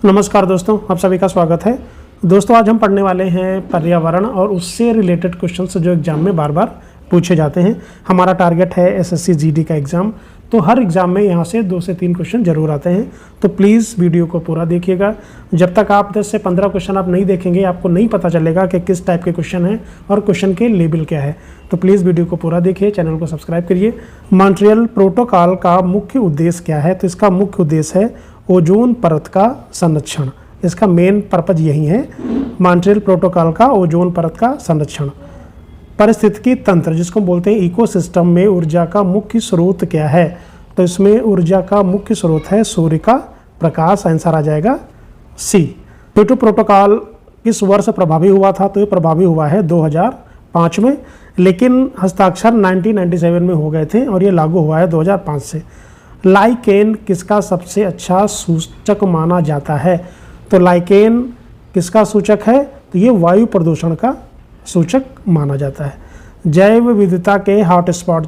नमस्कार दोस्तों, आप सभी का स्वागत है। दोस्तों आज हम पढ़ने वाले हैं पर्यावरण और उससे रिलेटेड क्वेश्चंस जो एग्जाम में बार बार पूछे जाते हैं। हमारा टारगेट है एसएससी जीडी का एग्ज़ाम, तो हर एग्ज़ाम में यहाँ से 2 से 3 क्वेश्चन जरूर आते हैं। तो प्लीज़ वीडियो को पूरा देखिएगा। जब तक आप 10 से 15 क्वेश्चन आप नहीं देखेंगे, आपको नहीं पता चलेगा कि किस टाइप के क्वेश्चन हैं और क्वेश्चन के लेवल क्या है। तो प्लीज़ वीडियो को पूरा देखिए, चैनल को सब्सक्राइब करिए। मॉन्ट्रियल प्रोटोकॉल का मुख्य उद्देश्य क्या है? तो इसका मुख्य उद्देश्य है ओजोन परत का संरक्षण। इसका मेन पर्पज यही है, मॉन्ट्रियल प्रोटोकॉल का ओजोन परत का संरक्षण। पारिस्थितिकी तंत्र जिसको बोलते हैं इकोसिस्टम में ऊर्जा का मुख्य स्रोत क्या है? तो इसमें ऊर्जा का मुख्य स्रोत है सूर्य का प्रकाश। आंसर आ जाएगा सी। क्योटो प्रोटोकॉल किस वर्ष प्रभावी हुआ था? तो ये प्रभावी हुआ है 2005 में, लेकिन हस्ताक्षर 1997 में हो गए थे और ये लागू हुआ है 2005 से। लाइकेन किसका सबसे अच्छा सूचक माना जाता है? तो लाइकेन किसका सूचक है? तो ये वायु प्रदूषण का सूचक माना जाता है। जैव विविधता के हॉटस्पॉट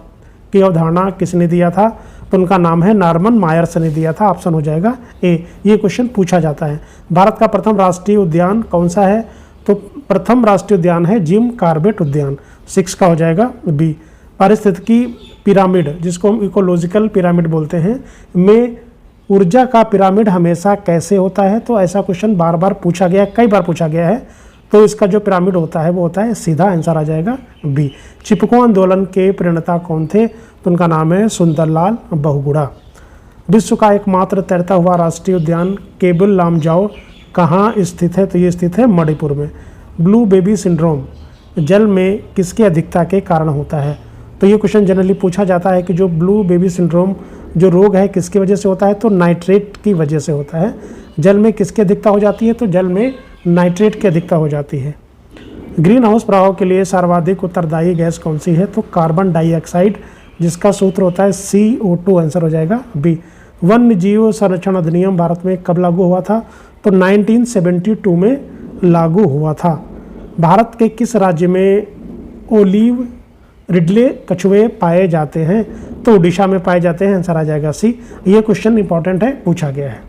की अवधारणा किसने दिया था? तो उनका नाम है नॉर्मन मायर्स ने दिया था। ऑप्शन हो जाएगा ए। ये क्वेश्चन पूछा जाता है। भारत का प्रथम राष्ट्रीय उद्यान कौन सा है? तो प्रथम राष्ट्रीय उद्यान है जिम कॉर्बेट उद्यान। 6 का हो जाएगा बी। पारिस्थितिकी पिरामिड जिसको हम इकोलॉजिकल पिरामिड बोलते हैं में ऊर्जा का पिरामिड हमेशा कैसे होता है? तो ऐसा क्वेश्चन बार बार पूछा गया है, कई बार पूछा गया है। तो इसका जो पिरामिड होता है वो होता है सीधा। आंसर आ जाएगा बी। चिपको आंदोलन के प्रणेता कौन थे? तो उनका नाम है सुंदरलाल बहुगुणा। विश्व का एकमात्र तैरता हुआ राष्ट्रीय उद्यान केबुल लामजाओ कहाँ स्थित है? तो ये स्थित है मणिपुर में। ब्लू बेबी सिंड्रोम जल में किसकी अधिकता के कारण होता है? तो ये क्वेश्चन जनरली पूछा जाता है कि जो ब्लू बेबी सिंड्रोम जो रोग है किसकी वजह से होता है? तो नाइट्रेट की वजह से होता है। जल में किसकी अधिकता हो जाती है? तो जल में नाइट्रेट की अधिकता हो जाती है। ग्रीन हाउस प्रभाव के लिए सर्वाधिक उत्तरदायी गैस कौन सी है? तो कार्बन डाइऑक्साइड जिसका सूत्र होता है CO2। आंसर हो जाएगा बी। वन्य जीव संरक्षण अधिनियम भारत में कब लागू हुआ था? तो 1972 में लागू हुआ था। भारत के किस राज्य में ओलिव रिडले कछुए पाए जाते हैं? तो उड़ीसा में पाए जाते हैं। आंसर आ जाएगा सी। ये क्वेश्चन इंपॉर्टेंट है, पूछा गया है।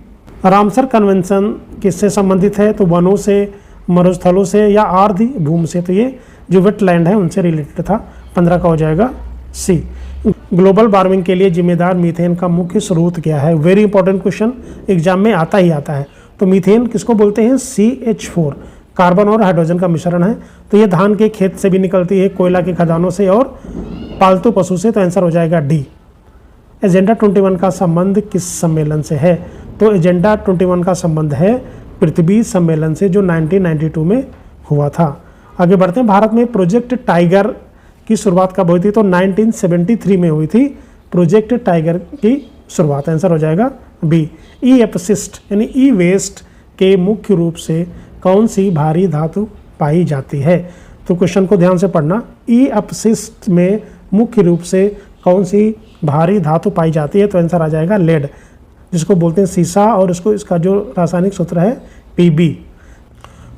रामसर कन्वेंशन किससे संबंधित है? तो वनों से, मरुस्थलों से या आर्द्र भूमि से? तो ये जो वेटलैंड है उनसे रिलेटेड था। 15 का हो जाएगा सी। ग्लोबल वार्मिंग के लिए जिम्मेदार मीथेन का मुख्य स्रोत क्या है? वेरी इंपॉर्टेंट क्वेश्चन, एग्जाम में आता ही आता है। तो मीथेन किसको बोलते हैं? CH4 कार्बन और हाइड्रोजन का मिश्रण है। तो ये धान के खेत से भी निकलती है, कोयला के खदानों से और पालतू पशु से। तो आंसर हो जाएगा डी। एजेंडा 21 का संबंध किस सम्मेलन से है? तो एजेंडा 21 का संबंध है पृथ्वी सम्मेलन से जो 1992 में हुआ था। आगे बढ़ते हैं। भारत में प्रोजेक्ट टाइगर की शुरुआत कब हुई थी? तो 1973 में हुई थी प्रोजेक्ट टाइगर की शुरुआत। आंसर हो जाएगा बी। ई अपशिष्ट यानी ई वेस्ट के मुख्य रूप से कौन सी भारी धातु पाई जाती है? तो क्वेश्चन को ध्यान से पढ़ना। ई अपशिष्ट में मुख्य रूप से कौन सी भारी धातु पाई जाती है? तो आंसर आ जाएगा लेड जिसको बोलते हैं सीसा, और इसका जो रासायनिक सूत्र है Pb।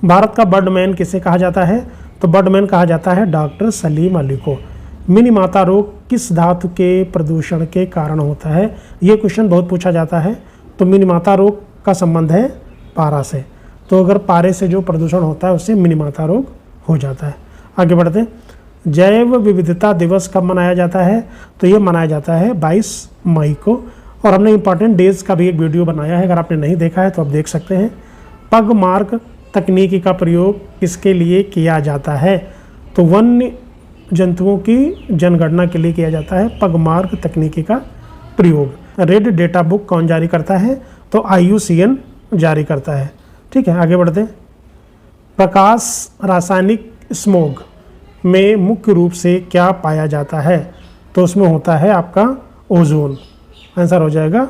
भारत का बर्डमैन किसे कहा जाता है? तो बर्डमैन कहा जाता है डॉक्टर सलीम अली को। मिनीमाता रोग किस धातु के प्रदूषण के कारण होता है? ये क्वेश्चन बहुत पूछा जाता है। तो मिनीमाता रोग का संबंध है पारा से। तो अगर पारे से जो प्रदूषण होता है उससे मिनीमाता रोग हो जाता है। आगे बढ़ते हैं। जैव विविधता दिवस कब मनाया जाता है? तो ये मनाया जाता है 22 मई को। और हमने इंपॉर्टेंट डेज का भी एक वीडियो बनाया है, अगर आपने नहीं देखा है तो आप देख सकते हैं। पग मार्क तकनीकी का प्रयोग किसके लिए किया जाता है? तो वन्य जंतुओं की जनगणना के लिए किया जाता है पग मार्क तकनीकी का प्रयोग। रेड डेटा बुक कौन जारी करता है? तो IUCN जारी करता है। ठीक है, आगे बढ़ते हैं। प्रकाश रासायनिक स्मोग में मुख्य रूप से क्या पाया जाता है? तो उसमें होता है आपका ओजोन। आंसर हो जाएगा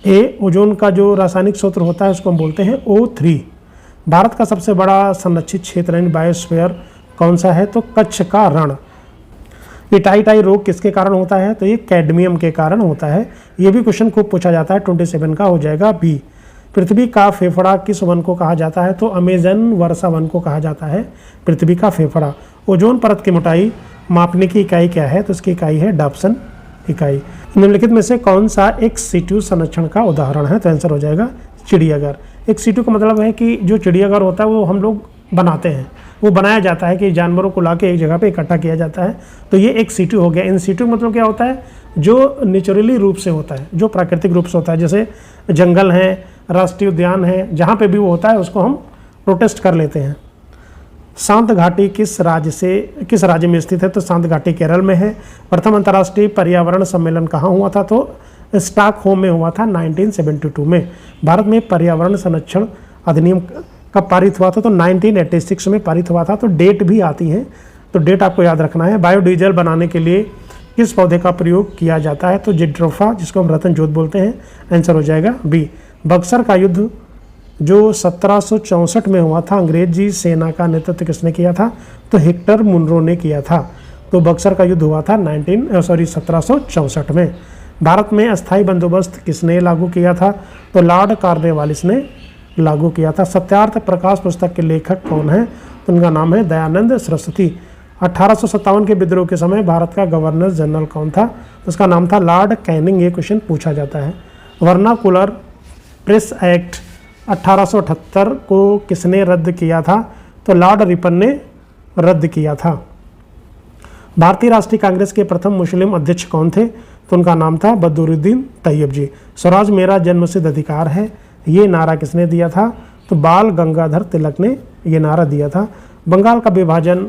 ए। ओजोन का जो रासायनिक सूत्र होता है उसको हम बोलते हैं O3। भारत का सबसे बड़ा संरक्षित क्षेत्र यानी बायोस्फीयर कौन सा है? तो कच्छ का रण। पिटाई रोग किसके कारण होता है? तो ये कैडमियम के कारण होता है। ये भी क्वेश्चन खूब पूछा जाता है। 27 का हो जाएगा बी। पृथ्वी का फेफड़ा किस वन को कहा जाता है? तो अमेजन वर्षा वन को कहा जाता है पृथ्वी का फेफड़ा। ओजोन परत की मोटाई मापने की इकाई क्या है? तो इसकी इकाई है डॉप्सन इकाई। निम्नलिखित में से कौन सा एक सिट्यू संरक्षण का उदाहरण है? तो आंसर हो जाएगा चिड़ियाघर। एक सीटू का मतलब है कि जो चिड़ियाघर होता है वो हम लोग बनाते हैं, वो बनाया जाता है कि जानवरों को लाके एक जगह पे इकट्ठा किया जाता है, तो ये एक सीटू हो गया। इन सीटू मतलब क्या होता है, जो नेचुरली रूप से होता है, जो प्राकृतिक रूप से होता है, जैसे जंगल है, राष्ट्रीय उद्यान है, जहाँ पे भी वो होता है उसको हम प्रोटेस्ट कर लेते हैं। शांत घाटी किस राज्य में स्थित है, तो शांत घाटी केरल में है। प्रथम अंतर्राष्ट्रीय पर्यावरण सम्मेलन कहाँ हुआ था, तो स्टॉकहोम में हुआ था 1972 में। भारत में पर्यावरण संरक्षण अधिनियम कब पारित हुआ था, तो 1986 में पारित हुआ था। तो डेट भी आती है, तो डेट आपको याद रखना है। बायोडीजल बनाने के लिए किस पौधे का प्रयोग किया जाता है, तो जिट्रोफा, जिसको हम रतन जोत बोलते हैं। आंसर हो जाएगा बी। बक्सर का युद्ध जो 1764 में हुआ था, अंग्रेजी सेना का नेतृत्व किसने किया था, तो हेक्टर मुनरो ने किया था। तो बक्सर का युद्ध हुआ था 1764 में। भारत में अस्थायी बंदोबस्त किसने लागू किया था, तो लॉर्ड कॉर्नवालिस ने लागू किया था। सत्यार्थ प्रकाश पुस्तक के लेखक कौन है, तो उनका नाम है दयानंद सरस्वती। 1857 के विद्रोह के समय भारत का गवर्नर जनरल कौन था, तो उसका नाम था लॉर्ड कैनिंग। ये क्वेश्चन पूछा जाता है। वर्नाकुलर प्रेस एक्ट 1878 को किसने रद्द किया था, तो लॉर्ड रिपन ने रद्द किया था। भारतीय राष्ट्रीय कांग्रेस के प्रथम मुस्लिम अध्यक्ष कौन थे, तो उनका नाम था बदरुद्दीन तैयब जी। स्वराज मेरा जन्मसिद्ध अधिकार है, ये नारा किसने दिया था, तो बाल गंगाधर तिलक ने ये नारा दिया था। बंगाल का विभाजन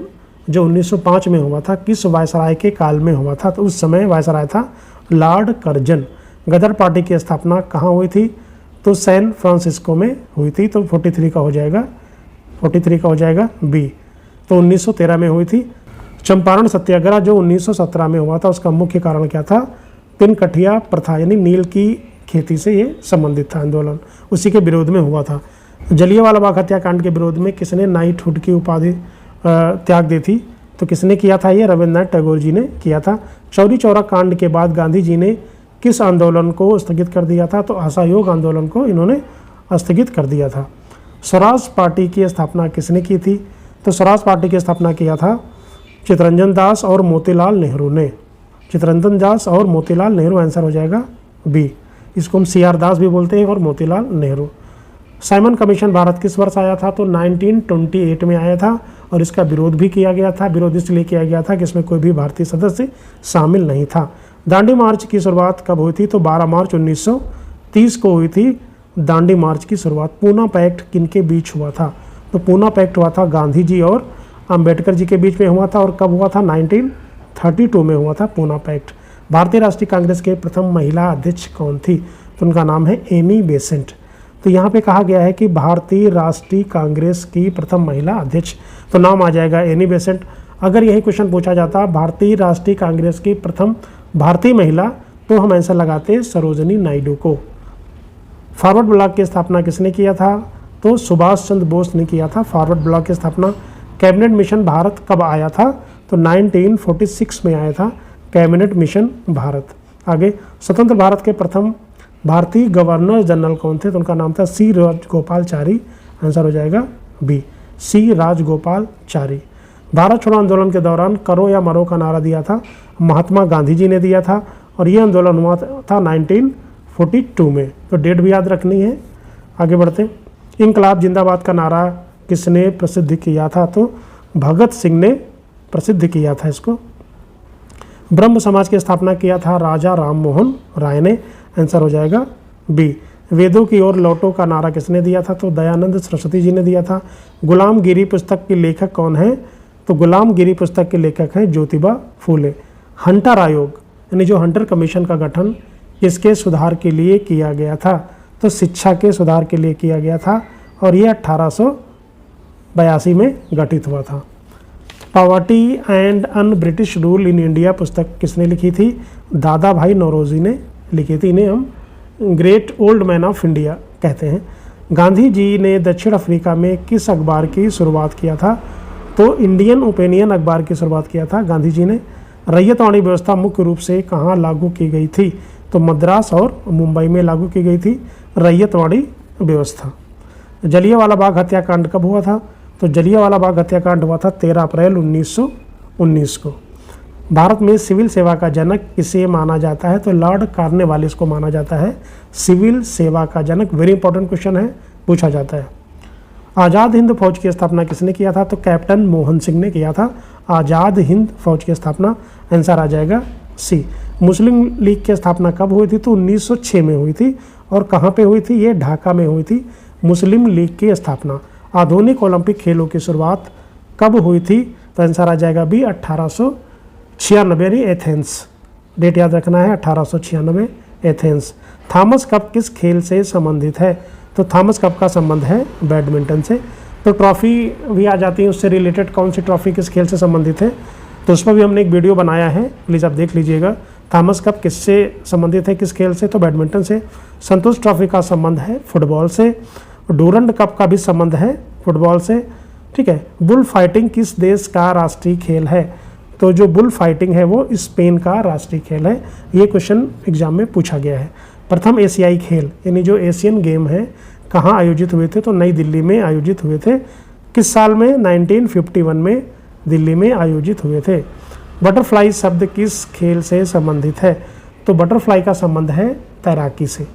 जो 1905 में हुआ था, किस वायसराय के काल में हुआ था, तो उस समय वायसराय था लॉर्ड कर्जन। गदर पार्टी की स्थापना कहाँ हुई थी, तो सैन फ्रांसिस्को में हुई थी। तो 43 का हो जाएगा बी। तो 1913 में हुई थी। चंपारण सत्याग्रह जो 1917 में हुआ था, उसका मुख्य कारण क्या था, तिनकठिया प्रथा यानी नील की खेती से ये संबंधित था आंदोलन, उसी के विरोध में हुआ था। जलियांवाला बाग हत्याकांड के विरोध में किसने नाइटहुड की उपाधि त्याग दी थी, तो किसने किया था, ये रविन्द्रनाथ टैगोर जी ने किया था। चौरी चौरा कांड के बाद गांधी जी ने किस आंदोलन को स्थगित कर दिया था, तो असहयोग आंदोलन को इन्होंने स्थगित कर दिया था। स्वराज पार्टी की स्थापना किसने की थी, तो स्वराज पार्टी की स्थापना किया था चित्तरंजन दास और मोतीलाल नेहरू ने। चित्तरंजन दास और मोतीलाल नेहरू, आंसर हो जाएगा बी। इसको हम CR दास भी बोलते हैं और मोतीलाल नेहरू। साइमन कमीशन भारत किस वर्ष आया था, तो 1928 में आया था और इसका विरोध भी किया गया था। विरोध इसलिए किया गया था कि इसमें कोई भी भारतीय सदस्य शामिल नहीं था। दांडी मार्च की शुरुआत कब हुई थी, तो 12 मार्च 1930 को हुई थी दांडी मार्च की शुरुआत। पूना पैक्ट किनके बीच हुआ था, तो पूना पैक्ट हुआ था गांधी जी और अंबेडकर जी के बीच में हुआ था। और कब हुआ था, 1932 में हुआ था पूना पैक्ट। भारतीय राष्ट्रीय कांग्रेस के प्रथम महिला अध्यक्ष कौन थी, तो उनका नाम है एनी बेसेंट। तो यहाँ पे कहा गया है कि भारतीय राष्ट्रीय कांग्रेस की प्रथम महिला अध्यक्ष, तो नाम आ जाएगा एनी बेसेंट। अगर यही क्वेश्चन पूछा जाता भारतीय राष्ट्रीय कांग्रेस की प्रथम भारतीय महिला, तो हम आंसर लगाते सरोजनी नायडू को। फॉरवर्ड ब्लॉक की स्थापना किसने किया था, तो सुभाष चंद्र बोस ने किया था फॉरवर्ड ब्लॉक की स्थापना। कैबिनेट मिशन भारत कब आया था, तो 1946 में आया था कैबिनेट मिशन भारत। आगे, स्वतंत्र भारत के प्रथम भारतीय गवर्नर जनरल कौन थे, तो उनका नाम था C राजगोपालाचारी। आंसर हो जाएगा बी, C राजगोपालाचारी। भारत छोड़ो आंदोलन के दौरान करो या मरो का नारा दिया था महात्मा गांधी जी ने दिया था और ये आंदोलन हुआ था 1942 में। तो डेट भी याद रखनी है। आगे बढ़ते हैं। इंकलाब जिंदाबाद का नारा किसने प्रसिद्ध किया था, तो भगत सिंह ने प्रसिद्ध किया था इसको। ब्रह्म समाज की स्थापना किया था राजा राम मोहन राय ने। आंसर हो जाएगा बी। वेदों की ओर लौटो का नारा किसने दिया था, तो दयानंद सरस्वती जी ने दिया था। गुलामगिरी पुस्तक के लेखक कौन है, तो गुलामगिरी पुस्तक के लेखक हैं ज्योतिबा फूले। हंटर आयोग यानी जो हंटर कमीशन का गठन किसके सुधार के लिए किया गया था, तो शिक्षा के सुधार के लिए किया गया था और ये 1882 में गठित हुआ था। Poverty and un British rule in India पुस्तक किसने लिखी थी, दादा भाई नौरोजी ने लिखी थी। इन्हें हम great old man of India कहते हैं। गांधी जी ने दक्षिण अफ्रीका में किस अखबार की शुरुआत किया था, तो इंडियन ओपिनियन अखबार की शुरुआत किया था गांधी जी ने। रैयतवाड़ी व्यवस्था मुख्य रूप से कहाँ लागू की गई थी, तो मद्रास और मुंबई में लागू की गई थी रैयतवाड़ी व्यवस्था। जलियांवाला बाग हत्याकांड कब हुआ था, तो जलियांवाला बाग हत्याकांड हुआ था 13 अप्रैल 1919 को। भारत में सिविल सेवा का जनक किसे माना जाता है, तो लॉर्ड कॉर्नवालिस को माना जाता है सिविल सेवा का जनक। वेरी इंपॉर्टेंट क्वेश्चन है, पूछा जाता है। आज़ाद हिंद फौज की स्थापना किसने किया था? तो कैप्टन मोहन सिंह ने किया था आज़ाद हिंद फौज की स्थापना। आंसर आ जाएगा सी। मुस्लिम लीग की स्थापना कब हुई थी? तो 1906 में हुई थी। और कहाँ पे हुई थी? ये ढाका में हुई थी मुस्लिम लीग की स्थापना। आधुनिक ओलंपिक खेलों की शुरुआत कब हुई थी? तो आंसर आ जाएगा बी 1896 यानी एथेंस। डेट याद रखना है 1896 एथेंस। थॉमस कप किस खेल से संबंधित है? तो थॉमस कप का संबंध है बैडमिंटन से। तो ट्रॉफी भी आ जाती है उससे रिलेटेड, कौन सी ट्रॉफी किस खेल से संबंधित है, तो उस पर भी हमने एक वीडियो बनाया है, प्लीज़ आप देख लीजिएगा। थॉमस कप किससे संबंधित है, किस खेल से? तो बैडमिंटन से। संतोष ट्रॉफी का संबंध है फुटबॉल से। डूरंड कप का भी संबंध है फुटबॉल से। ठीक है। बुल फाइटिंग किस देश का राष्ट्रीय खेल है? तो जो बुल फाइटिंग है वो स्पेन का राष्ट्रीय खेल है। ये क्वेश्चन एग्जाम में पूछा गया है। प्रथम एशियाई खेल यानी जो एशियन गेम है कहाँ आयोजित हुए थे? तो नई दिल्ली में आयोजित हुए थे। किस साल में? 1951 में दिल्ली में आयोजित हुए थे। बटरफ्लाई शब्द किस खेल से संबंधित है? तो बटरफ्लाई का संबंध है तैराकी से।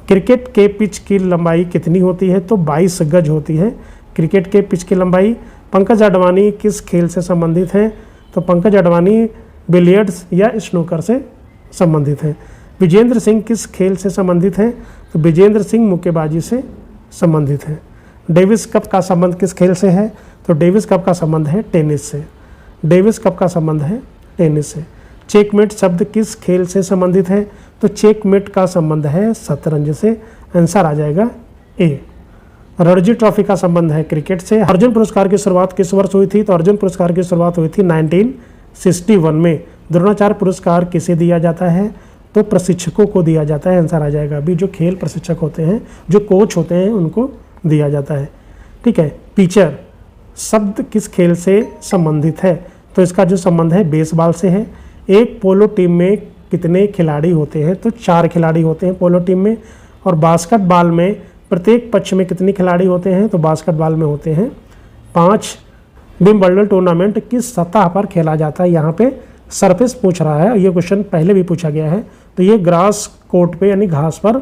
क्रिकेट के पिच की लंबाई कितनी होती है? तो 22 गज होती है क्रिकेट के पिच की लंबाई। पंकज अडवाणी किस खेल से संबंधित है? तो पंकज अडवाणी बिलियर्ड्स या स्नूकर से संबंधित है। विजेंद्र सिंह किस खेल से संबंधित है? तो विजेंद्र सिंह मुक्केबाजी से संबंधित है। डेविस कप का संबंध किस खेल से है? तो डेविस कप का संबंध है टेनिस से। डेविस कप का संबंध है टेनिस से। चेकमेट शब्द किस खेल से संबंधित है? तो चेकमेट का संबंध है शतरंज से। आंसर आ जाएगा ए। रणजी ट्रॉफी का संबंध है क्रिकेट से। अर्जुन पुरस्कार की शुरुआत किस वर्ष हुई थी? तो अर्जुन पुरस्कार की शुरुआत हुई थी 1961 में। द्रोणाचार्य पुरस्कार किसे दिया जाता है? तो प्रशिक्षकों को दिया जाता है। आंसर आ जाएगा भी, जो खेल प्रशिक्षक होते हैं, जो कोच होते हैं, उनको दिया जाता है। ठीक है। पिचर शब्द किस खेल से संबंधित है? तो इसका जो संबंध है बेसबॉल से है। एक पोलो टीम में कितने खिलाड़ी होते हैं? तो 4 खिलाड़ी होते हैं पोलो टीम में। और बास्केटबॉल में प्रत्येक पक्ष में कितने खिलाड़ी होते हैं? तो बास्केटबॉल में होते हैं 5। विंबलडन टूर्नामेंट किस सतह पर खेला जाता है? यहाँ पे सरफेस पूछ रहा है, ये क्वेश्चन पहले भी पूछा गया है। तो ये ग्रास कोर्ट पे यानी घास पर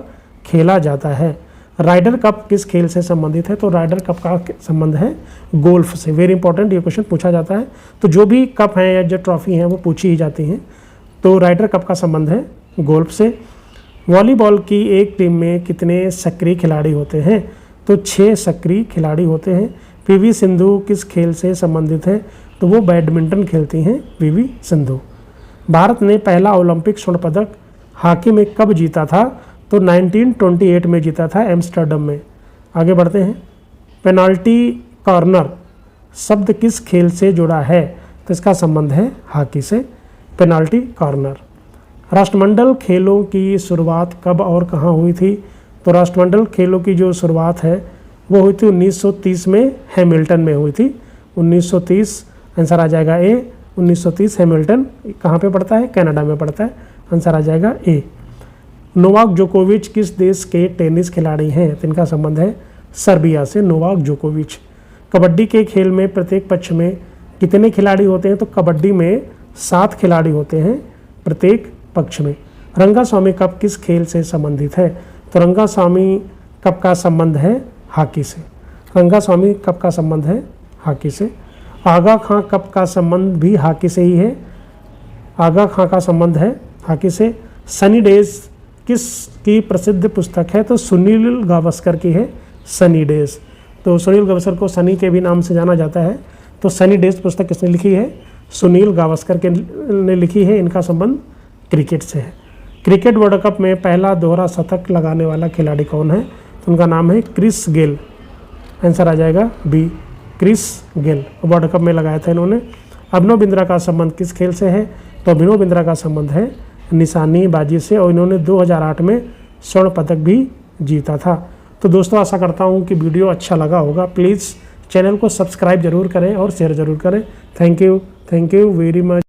खेला जाता है। राइडर कप किस खेल से संबंधित है? तो राइडर कप का संबंध है गोल्फ से। वेरी इंपॉर्टेंट, ये क्वेश्चन पूछा जाता है। तो जो भी कप हैं या जो ट्रॉफी हैं वो पूछी ही जाती हैं। तो राइडर कप का संबंध है गोल्फ से। वॉलीबॉल की एक टीम में कितने सक्रिय खिलाड़ी होते हैं? तो 6 सक्रिय खिलाड़ी होते हैं। पीवी सिंधु किस खेल से संबंधित है? तो वो बैडमिंटन खेलती हैं पीवी सिंधु। भारत ने पहला ओलंपिक स्वर्ण पदक हॉकी में कब जीता था? तो 1928 में जीता था एम्स्टर्डम में। आगे बढ़ते हैं। पेनाल्टी कॉर्नर शब्द किस खेल से जुड़ा है? तो इसका संबंध है हॉकी से। Penalty corner. राष्ट्रमंडल खेलों की शुरुआत कब और कहाँ हुई थी? तो राष्ट्रमंडल खेलों की जो शुरुआत है वो हुई थी 1930 में हैमिल्टन में हुई थी। 1930 आंसर आ जाएगा ए। 1930 हैमिल्टन कहाँ पे पड़ता है? कनाडा में पड़ता है। आंसर आ जाएगा ए। नोवाक जोकोविच किस देश के टेनिस खिलाड़ी हैं? तो इनका संबंध है सर्बिया से। नोवाक जोकोविच। कबड्डी के खेल में प्रत्येक पक्ष में कितने खिलाड़ी होते हैं? तो कबड्डी में 7 खिलाड़ी होते हैं प्रत्येक पक्ष में। रंगास्वामी कप किस खेल से संबंधित है? तो रंगास्वामी कप का संबंध है हॉकी से। रंगास्वामी कप का संबंध है हॉकी से। आगा खां कप का संबंध भी हॉकी से ही है। आगा खां का संबंध है हॉकी से। सनी डेज किस की प्रसिद्ध पुस्तक है? तो सुनील गावस्कर की है सनी डेज। तो सुनील गावस्कर को सनी के भी नाम से जाना जाता है। तो सनी डेज पुस्तक किसने लिखी है? सुनील गावस्कर के ने लिखी है। इनका संबंध क्रिकेट से है। क्रिकेट वर्ल्ड कप में पहला दोहरा शतक लगाने वाला खिलाड़ी कौन है? तो उनका नाम है क्रिस गेल। आंसर आ जाएगा B, Chris Gayle. World cup में लगाया था इन्होंने। अभिनव बिंद्रा का संबंध किस खेल से है? तो अभिनव बिंद्रा का संबंध है निशानेबाजी से। और इन्होंने 2008 में स्वर्ण पदक भी जीता था। तो दोस्तों आशा करता हूँ कि वीडियो अच्छा लगा होगा। प्लीज़ चैनल को सब्सक्राइब जरूर करें और शेयर जरूर करें। Thank you very much.